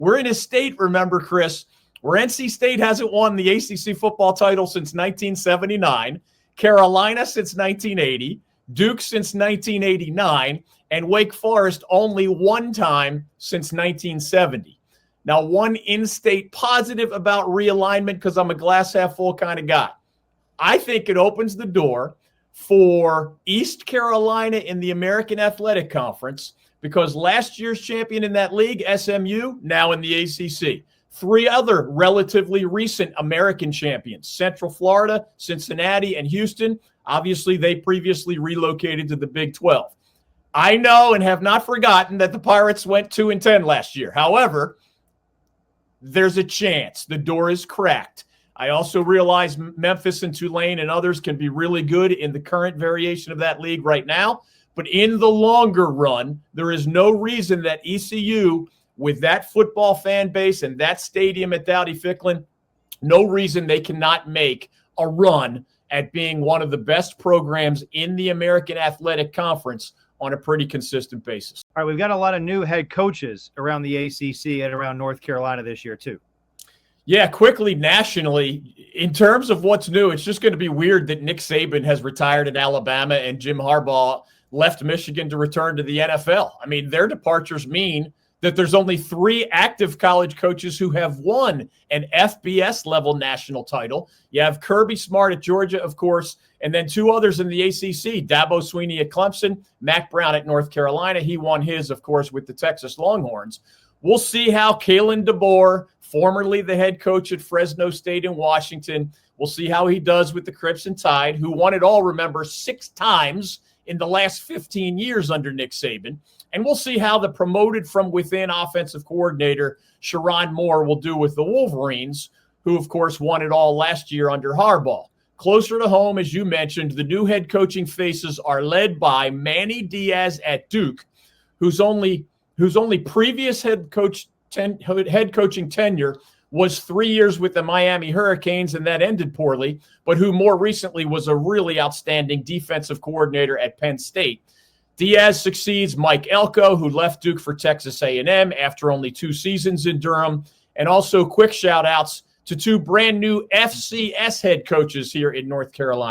We're in a state, remember, Chris, where NC State hasn't won the ACC football title since 1979, Carolina since 1980, Duke since 1989, and Wake Forest only one time since 1970. Now, one in-state positive about realignment, because I'm a glass half full kind of guy. I think it opens the door for East Carolina in the American Athletic Conference, because last year's champion in that league, SMU, now in the ACC. 3 other relatively recent American champions, Central Florida, Cincinnati, and Houston. Obviously, they previously relocated to the Big 12. I know and have not forgotten that the Pirates went 2-10 last year. However, there's a chance. The door is cracked. I also realize Memphis and Tulane and others can be really good in the current variation of that league right now. But in the longer run, there is no reason that ECU, with that football fan base and that stadium at Dowdy-Ficklen, no reason they cannot make a run at being one of the best programs in the American Athletic Conference on a pretty consistent basis. All right, we've got a lot of new head coaches around the ACC and around North Carolina this year too. Yeah, quickly, nationally, in terms of what's new, it's just going to be weird that Nick Saban has retired at Alabama and Jim Harbaugh left Michigan to return to the NFL. I mean, their departures mean that there's only 3 active college coaches who have won an FBS-level national title. You have Kirby Smart at Georgia, of course, and then 2 others in the ACC, Dabo Swinney at Clemson, Mack Brown at North Carolina. He won his, of course, with the Texas Longhorns. We'll see how Kalen DeBoer, formerly the head coach at Fresno State in Washington, we'll see how he does with the Crimson Tide, who won it all, remember, 6 times in the last 15 years under Nick Saban. And we'll see how the promoted from within offensive coordinator Sherrone Moore will do with the Wolverines, who, of course, won it all last year under Harbaugh. Closer to home, as you mentioned, the new head coaching faces are led by Manny Diaz at Duke, whose only previous head coaching tenure was 3 years with the Miami Hurricanes, and that ended poorly, but who more recently was a really outstanding defensive coordinator at Penn State. Diaz succeeds Mike Elko, who left Duke for Texas A&M after only 2 seasons in Durham. And also quick shout-outs to 2 brand new FCS head coaches here in North Carolina.